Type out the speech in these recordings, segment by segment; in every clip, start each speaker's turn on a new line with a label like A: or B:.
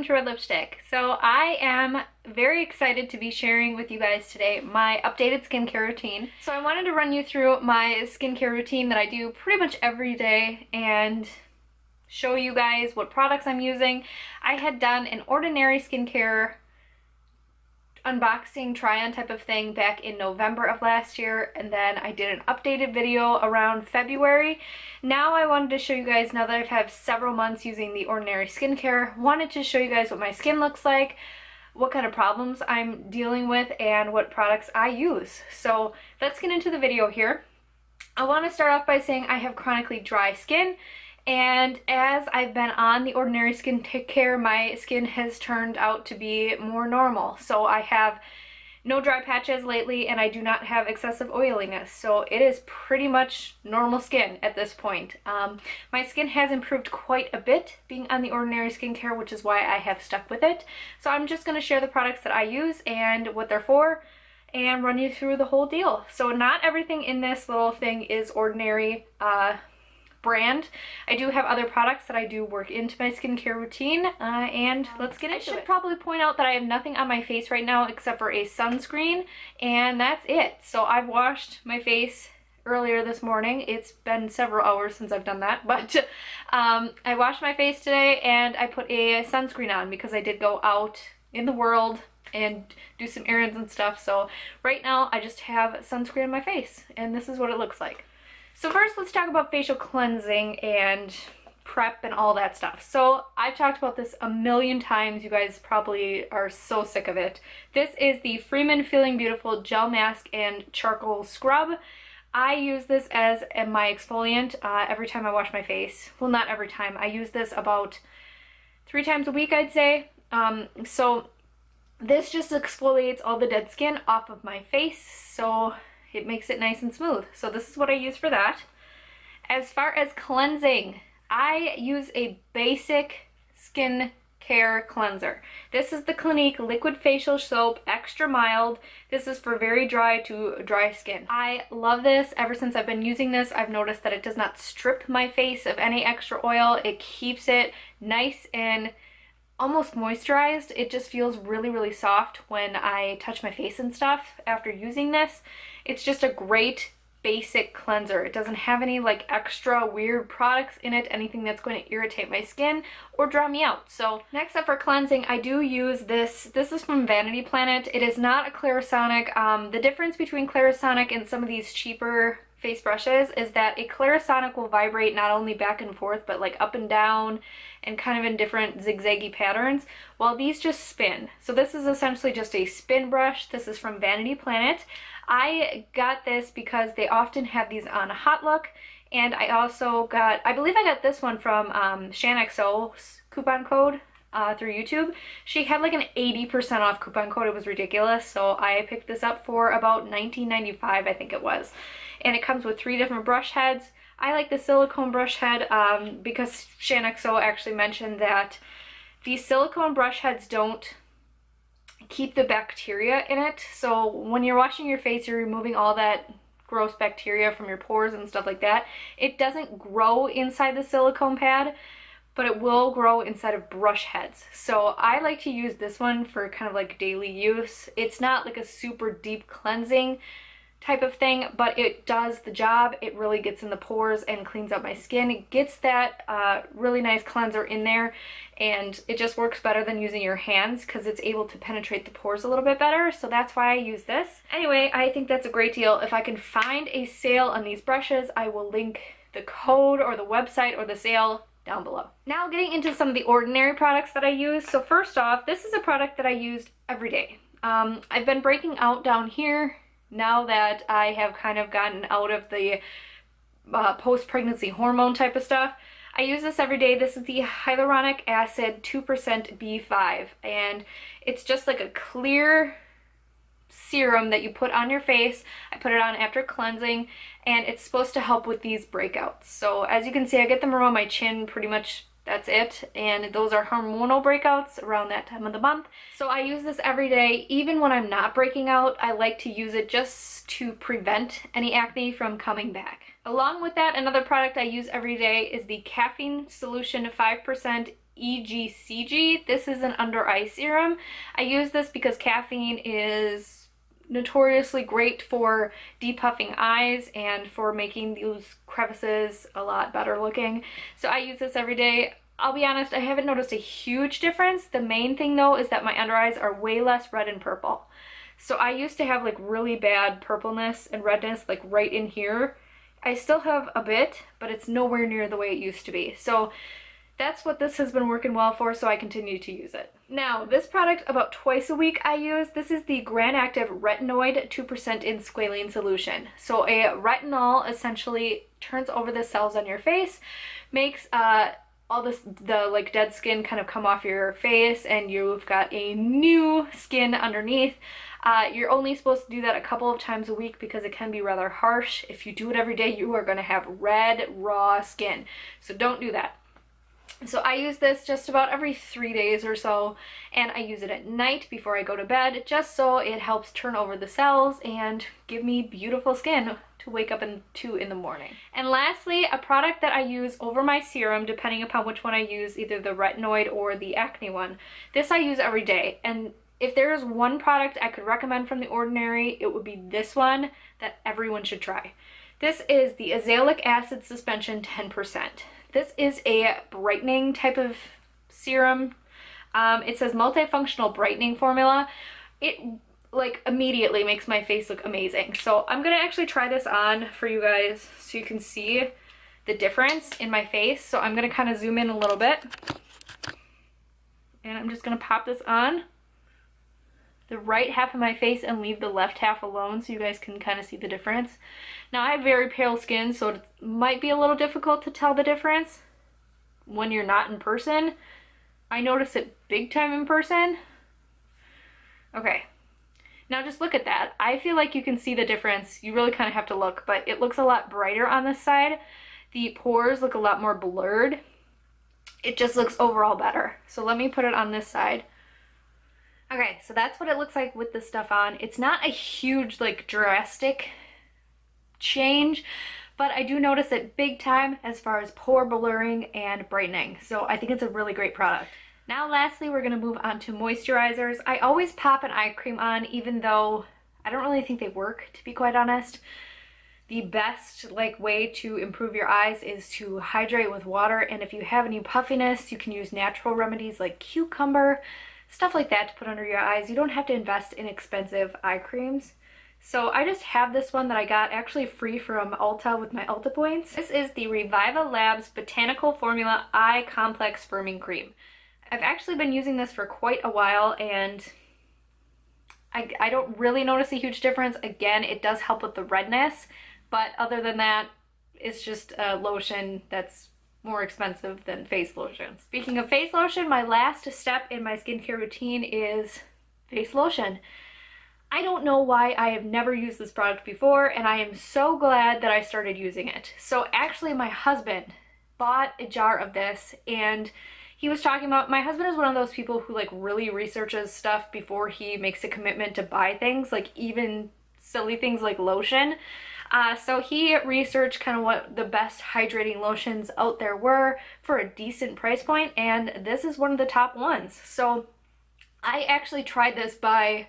A: welcome to Red Lipstick. So I am very excited to be sharing with you guys today my updated skincare routine. So I wanted to run you through my skincare routine that I do pretty much every day and show you guys what products I'm using. I had done an ordinary skincare unboxing try-on type of thing back in November of last year, and then I did an updated video around February. Now I wanted to show you guys, now that I've had several months using the ordinary skincare, wanted to show you guys what my skin looks like, what kind of problems I'm dealing with, and what products I use. So let's get into the video here. I want to start off by saying I have chronically dry skin, and as I've been on the ordinary skincare, my skin has turned out to be more normal. So I have no dry patches lately, and I do not have excessive oiliness. So it is pretty much normal skin at this point. My skin has improved quite a bit being on the ordinary skincare, which is why I have stuck with it. So I'm just going to share the products that I use and what they're for, and run you through the whole deal. So not everything in this little thing is ordinary brand. I do have other products that I do work into my skincare routine, and let's get into it. I should probably point out that I have nothing on my face right now except for a sunscreen, and that's it. So I've washed my face earlier this morning. It's been several hours since I've done that, but I washed my face today and I put a sunscreen on because I did go out in the world and do some errands and stuff. So right now I just have sunscreen on my face, and this is what it looks like. So first, let's talk about facial cleansing and prep and all that stuff. So I've talked about this a million times. You guys probably are so sick of it. This is the Freeman Feeling Beautiful Gel Mask and Charcoal Scrub. I use this as my exfoliant every time I wash my face. Well, not every time. I use this about 3 times a week, I'd say. So this just exfoliates all the dead skin off of my face. So it makes it nice and smooth. So this is what I use for that. As far as cleansing, I use a basic skin care cleanser. This is the Clinique Liquid Facial Soap, extra mild. This is for very dry to dry skin. I love this. Ever since I've been using this, I've noticed that it does not strip my face of any extra oil. It keeps it nice and almost moisturized. It just feels really, really soft when I touch my face and stuff after using this. It's just a great basic cleanser. It doesn't have any like extra weird products in it, anything that's going to irritate my skin or dry me out. So next up for cleansing, I do use this. This is from Vanity Planet. It is not a Clarisonic. The difference between Clarisonic and some of these cheaper face brushes is that a Clarisonic will vibrate not only back and forth but like up and down and kind of in different zigzaggy patterns, while these just spin. So this is essentially just a spin brush. This is from Vanity Planet. I got this because they often have these on hautelook, and I also got, I believe I got this one from ShanXO's coupon code through YouTube. She had like an 80% off coupon code. It was ridiculous. So I picked this up for about $19.95, I think it was. And it comes with 3 different brush heads. I like the silicone brush head because ShanXO actually mentioned that these silicone brush heads don't keep the bacteria in it. So when you're washing your face, you're removing all that gross bacteria from your pores and stuff like that. It doesn't grow inside the silicone pad, but it will grow inside of brush heads. So I like to use this one for kind of like daily use. It's not like a super deep cleansing type of thing, but it does the job. It really gets in the pores and cleans up my skin. It gets that really nice cleanser in there, and it just works better than using your hands because it's able to penetrate the pores a little bit better. So that's why I use this. Anyway, I think that's a great deal. If I can find a sale on these brushes, I will link the code or the website or the sale down below. Now getting into some of the ordinary products that I use. So first off, this is a product that I used every day. I've been breaking out down here now that I have kind of gotten out of the post-pregnancy hormone type of stuff. I use this every day. This is the hyaluronic acid 2% B5, and it's just like a clear serum that you put on your face. I put it on after cleansing, and it's supposed to help with these breakouts. So as you can see, I get them around my chin pretty much. That's it, and those are hormonal breakouts around that time of the month. So I use this every day. Even when I'm not breaking out, I like to use it just to prevent any acne from coming back. Along with that, another product I use every day is the Caffeine Solution 5% EGCG. This is an under eye serum. I use this because caffeine is notoriously great for depuffing eyes and for making those crevices a lot better looking. So I use this every day. I'll be honest, I haven't noticed a huge difference. The main thing though is that my under eyes are way less red and purple. So I used to have like really bad purpleness and redness like right in here. I still have a bit, but it's nowhere near the way it used to be. So that's what this has been working well for, so I continue to use it. Now, this product about twice a week I use. This is the Gran Active Retinoid 2% in Squalene solution. So a retinol essentially turns over the cells on your face, makes all the like dead skin kind of come off your face, and you've got a new skin underneath. You're only supposed to do that a couple of times a week because it can be rather harsh. If you do it every day, you are going to have red, raw skin. So don't do that. So I use this just about every 3 days or so, and I use it at night before I go to bed, just so it helps turn over the cells and give me beautiful skin to wake up into in the morning. And lastly, a product that I use over my serum, depending upon which one I use, either the retinoid or the acne one. This I use every day, and if there is one product I could recommend from The Ordinary, it would be this one that everyone should try. This is the azelaic acid suspension 10%. This is a brightening type of serum. It says multifunctional brightening formula. It like immediately makes my face look amazing. So I'm gonna actually try this on for you guys so you can see the difference in my face. So I'm gonna kind of zoom in a little bit, and I'm just gonna pop this on the right half of my face and leave the left half alone so you guys can kind of see the difference. Now I have very pale skin, so it might be a little difficult to tell the difference when you're not in person. I notice it big time in person. Okay, now just look at that. I feel like you can see the difference. You really kind of have to look, but it looks a lot brighter on this side. The pores look a lot more blurred. It just looks overall better. So let me put it on this side. Okay, so that's what it looks like with this stuff on. It's not a huge, like, drastic change, but I do notice it big time as far as pore blurring and brightening. So I think it's a really great product. Now lastly, we're going to move on to moisturizers. I always pop an eye cream on, even though I don't really think they work, to be quite honest. The best way to improve your eyes is to hydrate with water, and if you have any puffiness, you can use natural remedies like cucumber, stuff like that to put under your eyes. You don't have to invest in expensive eye creams. So I just have this one that I got actually free from Ulta with my Ulta points. This is the Reviva Labs Botanical Formula Eye Complex Firming Cream. I've actually been using this for quite a while, and I don't really notice a huge difference. Again, it does help with the redness, but other than that, it's just a lotion that's more expensive than face lotion. Speaking of face lotion, my last step in my skincare routine is face lotion. I don't know why I have never used this product before, and I am so glad that I started using it. So actually my husband bought a jar of this, and he was talking about, my husband is one of those people who really researches stuff before he makes a commitment to buy things, even silly things like lotion. So he researched kind of what the best hydrating lotions out there were for a decent price point, and this is one of the top ones. So I actually tried this by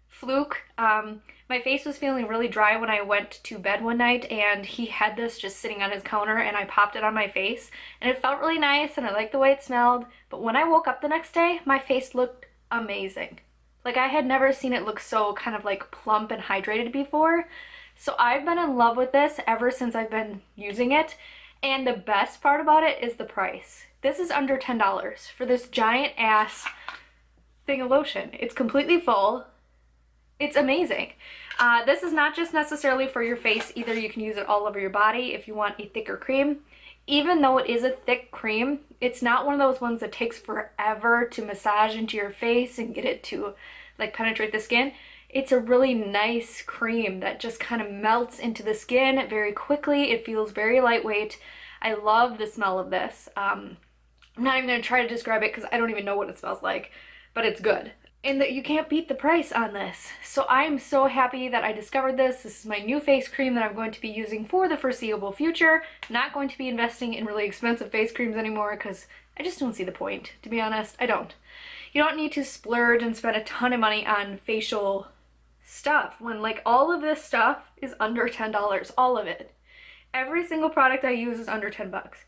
A: fluke. My face was feeling really dry when I went to bed one night, and he had this just sitting on his counter, and I popped it on my face, and it felt really nice, and I liked the way it smelled. But when I woke up the next day, my face looked amazing. I had never seen it look so kind of plump and hydrated before. So I've been in love with this ever since I've been using it, and the best part about it is the price. This is under $10 for this giant ass thing of lotion. It's completely full. It's amazing. This is not just necessarily for your face either. You can use it all over your body if you want a thicker cream. Even though it is a thick cream, it's not one of those ones that takes forever to massage into your face and get it to penetrate the skin. It's a really nice cream that just kind of melts into the skin very quickly. It feels very lightweight. I love the smell of this. I'm not even going to try to describe it because I don't even know what it smells like, but it's good. and that you can't beat the price on this. So I'm so happy that I discovered this. This is my new face cream that I'm going to be using for the foreseeable future. Not going to be investing in really expensive face creams anymore because I just don't see the point, to be honest. I don't. You don't need to splurge and spend a ton of money on facial stuff when like all of this stuff is under $10, all of it. Every single product I use is under 10 bucks.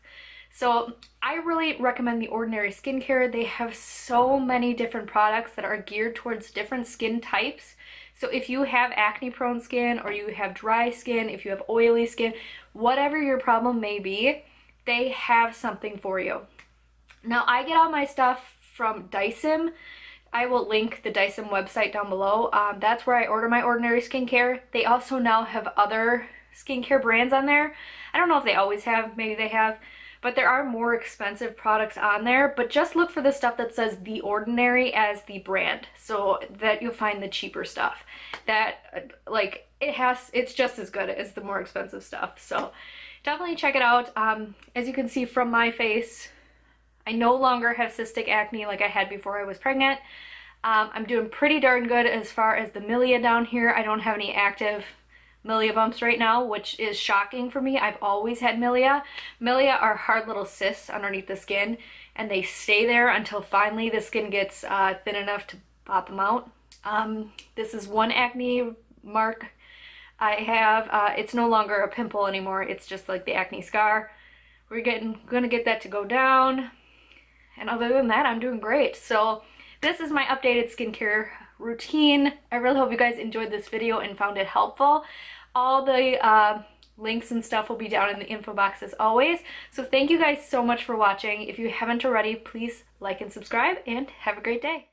A: So I really recommend The Ordinary Skincare. They have so many different products that are geared towards different skin types. So if you have acne prone skin or you have dry skin, if you have oily skin, whatever your problem may be, they have something for you. Now I get all my stuff from Dyson. I will link the Dyson website down below. That's where I order my Ordinary Skincare. They also now have other skincare brands on there. I don't know if they always have, maybe they have, but there are more expensive products on there. But just look for the stuff that says The Ordinary as the brand, so that you'll find the cheaper stuff. That like it's just as good as the more expensive stuff. So definitely check it out. As you can see from my face, I no longer have cystic acne like I had before I was pregnant. I'm doing pretty darn good as far as the milia down here. I don't have any active milia bumps right now, which is shocking for me. I've always had milia. Milia are hard little cysts underneath the skin, and they stay there until finally the skin gets thin enough to pop them out. This is one acne mark I have. It's no longer a pimple anymore. It's just like the acne scar. We're gonna get that to go down. And other than that, I'm doing great. So this is my updated skincare routine. I really hope you guys enjoyed this video and found it helpful. All the links and stuff will be down in the info box as always. So thank you guys so much for watching. If you haven't already, please like and subscribe, and have a great day.